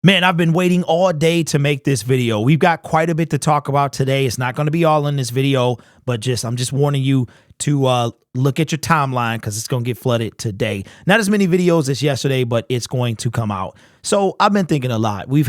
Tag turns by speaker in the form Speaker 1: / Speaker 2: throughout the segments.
Speaker 1: Man, I've been waiting all day to make this video. We've got quite a bit to talk about today. It's not going to be all in this video, but I'm just warning you to look at your timeline because it's going to get flooded today. Not as many videos as yesterday, but it's going to come out. So I've been thinking a lot. We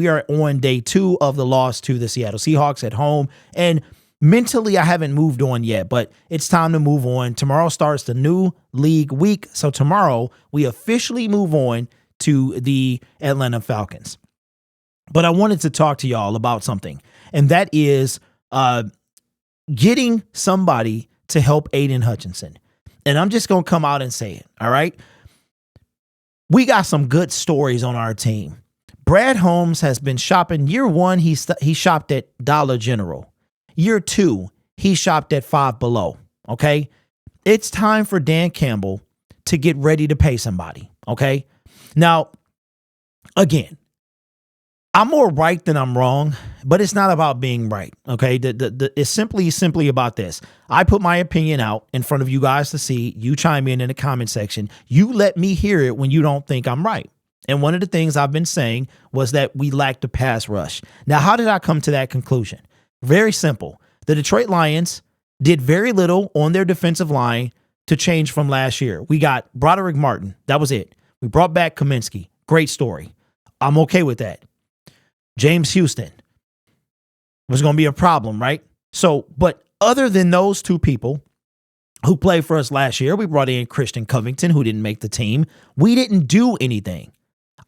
Speaker 1: are on day 2 of the loss to the Seattle Seahawks at home, and mentally I haven't moved on yet, but it's time to move on. Tomorrow starts the new league week, so tomorrow we officially move on to the Atlanta Falcons. But I wanted to talk to y'all about something, and that is getting somebody to help Aiden Hutchinson. And I'm just going to come out and say it, all right? We got some good stories on our team. Brad Holmes has been shopping. Year 1, he shopped at Dollar General. Year 2, he shopped at Five Below, okay? It's time for Dan Campbell to get ready to pay somebody, okay? Now, again, I'm more right than I'm wrong, but it's not about being right, okay? It's simply about this. I put my opinion out in front of you guys to see. You chime in the comment section. You let me hear it when you don't think I'm right. And one of the things I've been saying was that we lacked a pass rush. Now, how did I come to that conclusion? Very simple. The Detroit Lions did very little on their defensive line to change from last year. We got Broderick Martin. That was it. We brought back Kaminsky. Great story. I'm okay with that. James Houston was going to be a problem, right? So, but other than those 2 people who played for us last year, we brought in Christian Covington, who didn't make the team. We didn't do anything.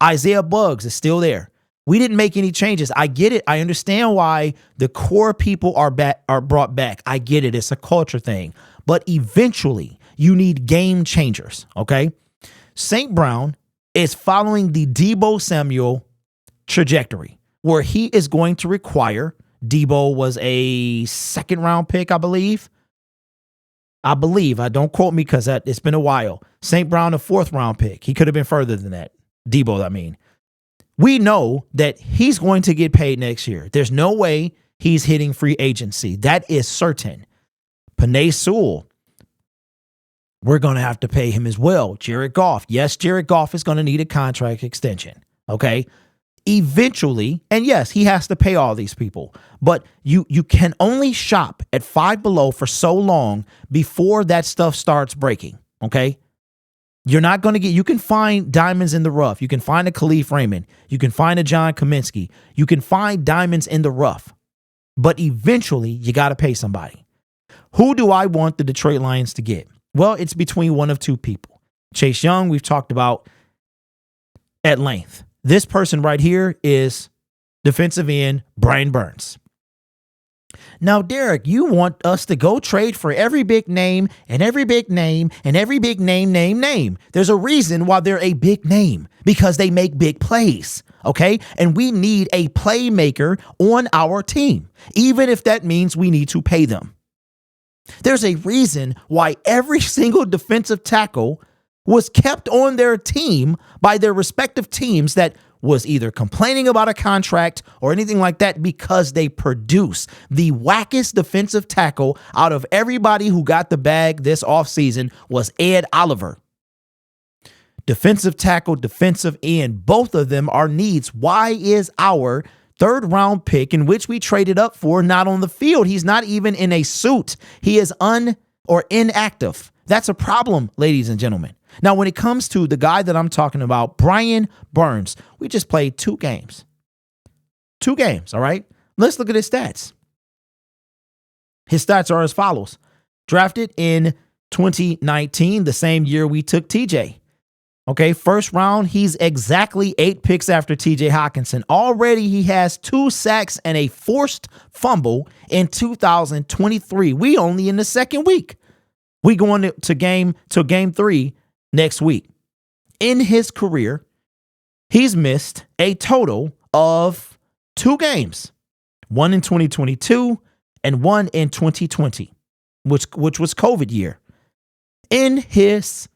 Speaker 1: Isaiah Buggs is still there. We didn't make any changes. I get it. I understand why the core people are brought back. I get it. It's a culture thing. But eventually, you need game changers, okay? St. Brown is following the Deebo Samuel trajectory, where he is going to require, Deebo was a 2nd-round pick, I believe. Don't quote me because it's been a while. St. Brown, a 4th-round pick. He could have been further than that. Deebo, I mean. We know that he's going to get paid next year. There's no way he's hitting free agency. That is certain. Penei Sewell, we're going to have to pay him as well. Jared Goff. Yes, Jared Goff is going to need a contract extension. Okay? Eventually, and yes, he has to pay all these people, but you can only shop at Five Below for so long before that stuff starts breaking, okay? You're not going to you can find diamonds in the rough. You can find a Khalif Raymond. You can find a John Kaminsky. You can find diamonds in the rough, but eventually you got to pay somebody. Who do I want the Detroit Lions to get? Well, it's between one of 2 people. Chase Young, we've talked about at length. This person right here is defensive end Brian Burns. Now, Derek, you want us to go trade for every big name and every big name and every big name. There's a reason why they're a big name, because they make big plays, okay? And we need a playmaker on our team, even if that means we need to pay them. There's a reason why every single defensive tackle was kept on their team by their respective teams that was either complaining about a contract or anything like that, because they produce. The wackest defensive tackle out of everybody who got the bag this offseason was Ed Oliver. Defensive tackle, defensive end, both of them are needs. Why is our 3rd-round pick, in which we traded up for, not on the field? He's not even in a suit. He is inactive. That's a problem, ladies and gentlemen. Now, when it comes to the guy that I'm talking about, Brian Burns, we just played 2 games. 2 games, all right? Let's look at his stats. His stats are as follows. Drafted in 2019, the same year we took TJ. Okay, 1st round, he's exactly 8 picks after TJ Hawkinson. Already, he has 2 sacks and a forced fumble in 2023. We only in the 2nd week. We going to game 3 next week. In his career, he's missed a total of 2 games, 1 in 2022 and 1 in 2020, which was COVID year. In his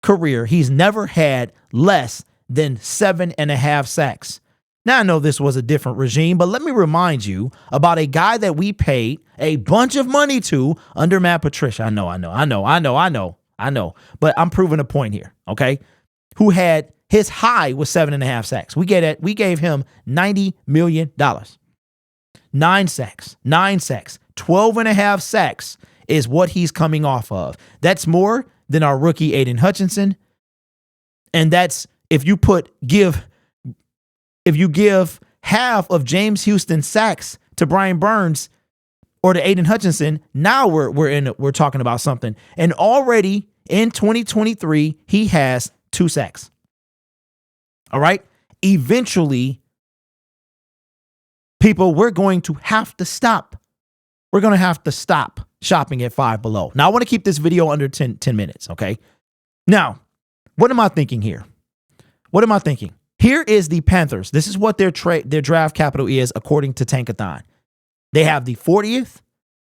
Speaker 1: career, he's never had less than 7.5 sacks. Now, I know this was a different regime, but let me remind you about a guy that we paid a bunch of money to under Matt Patricia. I know. But I'm proving a point here, okay? Who had His high was 7.5 sacks. We gave him $90 million. 9 sacks, 12.5 sacks is what he's coming off of. That's more than our rookie Aiden Hutchinson. And that's if you give half of James Houston's sacks to Brian Burns or to Aiden Hutchinson, now we're talking about something. And already in 2023, he has 2 sacks. All right. Eventually, people, we're going to have to stop. We're going to have to stop shopping at Five Below. Now, I want to keep this video under 10 minutes. Okay. Now, what am I thinking here? What am I thinking? Here is the Panthers. This is what their draft capital is according to Tankathon. They have the 40th,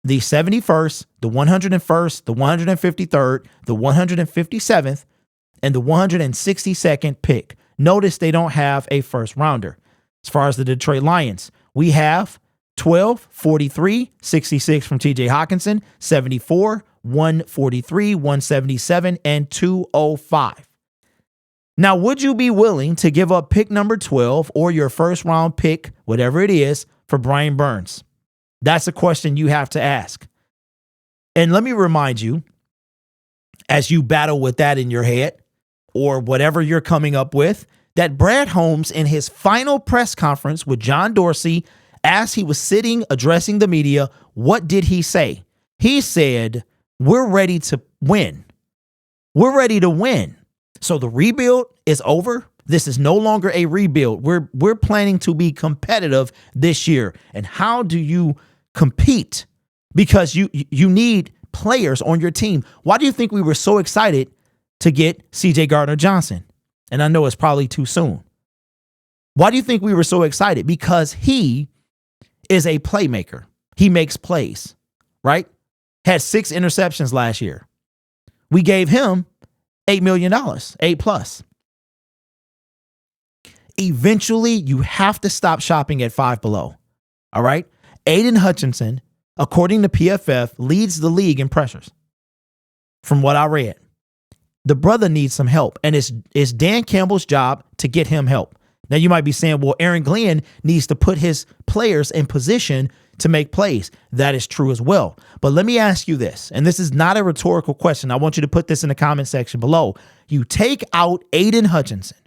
Speaker 1: the 71st, the 101st, the 153rd, the 157th, and the 162nd pick. Notice they don't have a first rounder. As far as the Detroit Lions, we have 12, 43, 66 from TJ Hawkinson, 74, 143, 177, and 205. Now, would you be willing to give up pick number 12 or your first round pick, whatever it is, for Brian Burns? That's a question you have to ask. And let me remind you, as you battle with that in your head or whatever you're coming up with, that Brad Holmes in his final press conference with John Dorsey, as he was sitting addressing the media, what did he say? He said, we're ready to win. We're ready to win. So the rebuild is over. This is no longer a rebuild. We're planning to be competitive this year. And how do you compete? Because you need players on your team. Why do you think we were so excited to get CJ Gardner-Johnson? And I know it's probably too soon. Why do you think we were so excited? Because he is a playmaker. He makes plays, right? Had 6 interceptions last year. We gave him $8 million, 8+. Eventually, you have to stop shopping at Five Below. All right? Aiden Hutchinson, according to PFF, leads the league in pressures. From what I read, the brother needs some help, and it's Dan Campbell's job to get him help. Now, you might be saying, well, Aaron Glenn needs to put his players in position to make plays. That is true as well. But let me ask you this, and this is not a rhetorical question. I want you to put this in the comment section below. You take out Aiden Hutchinson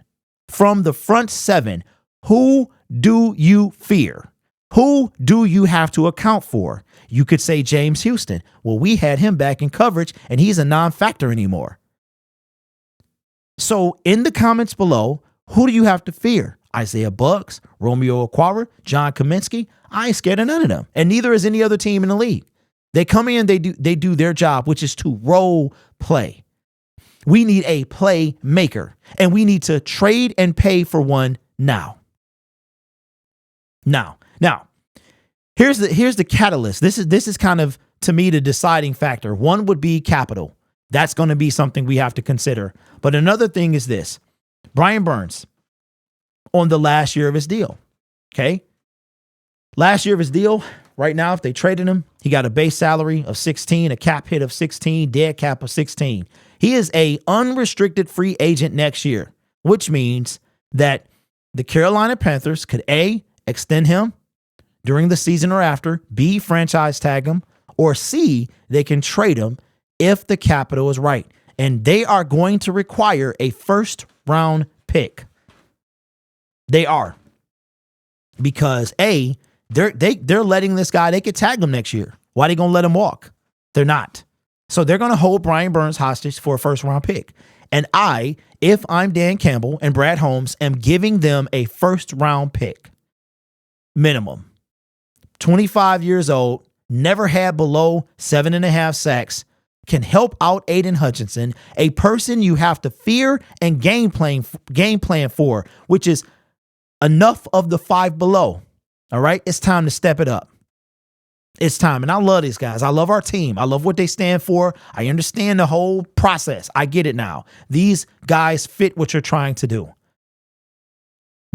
Speaker 1: from the front 7. Who do you fear? Who do you have to account for? You could say James Houston. Well, we had him back in coverage, and he's a non-factor anymore. So in the comments below, who do you have to fear? Isaiah Bucks, Romeo Okwara, John Kaminsky? I ain't scared of none of them. And neither is any other team in the league. They come in, they do their job, which is to role play. We need a playmaker, and we need to trade and pay for one now. Now, here's the catalyst. This is kind of, to me, the deciding factor. One would be capital. That's going to be something we have to consider. But another thing is this. Brian Burns on the last year of his deal. Okay. Last year of his deal, right now, if they traded him, he got a base salary of 16, a cap hit of 16, dead cap of 16. He is a unrestricted free agent next year, which means that the Carolina Panthers could A, extend him during the season or after, B, franchise tag him, or C, they can trade him if the capital is right. And they are going to require a first round pick. They are. Because A, they're letting this guy, they could tag him next year. Why are they going to let him walk? They're not. So they're going to hold Brian Burns hostage for a first round pick. And I, if I'm Dan Campbell and Brad Holmes, am giving them a first round pick. Minimum. 25 years old, never had below 7.5 sacks, can help out Aiden Hutchinson, a person you have to fear and game plan for, which is enough of the Five Below. All right, it's time to step it up. It's time. And I love these guys. I love our team. I love what they stand for. I understand the whole process. I get it now. These guys fit what you're trying to do.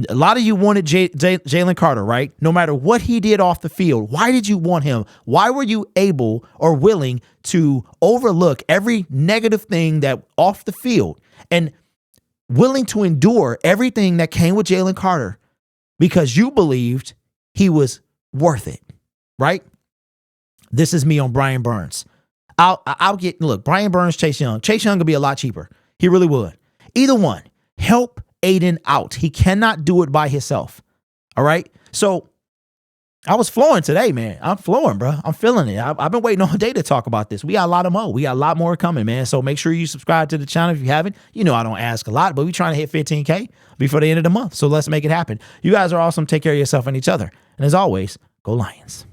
Speaker 1: A lot of you wanted Jalen Carter, right? No matter what he did off the field. Why did you want him? Why were you able or willing to overlook every negative thing that off the field? And willing to endure everything that came with Jalen Carter because you believed he was worth it, right? This is me on Brian Burns. Look, Brian Burns, Chase Young. Chase Young could be a lot cheaper. He really would. Either one, help Aiden out. He cannot do it by himself. All right. So I was flowing today, man. I'm flowing, bro. I'm feeling it. I've been waiting all day to talk about this. We got a lot of more. We got a lot more coming, man. So make sure you subscribe to the channel if you haven't. You know I don't ask a lot, but we're trying to hit 15K before the end of the month. So let's make it happen. You guys are awesome. Take care of yourself and each other. And as always, go Lions.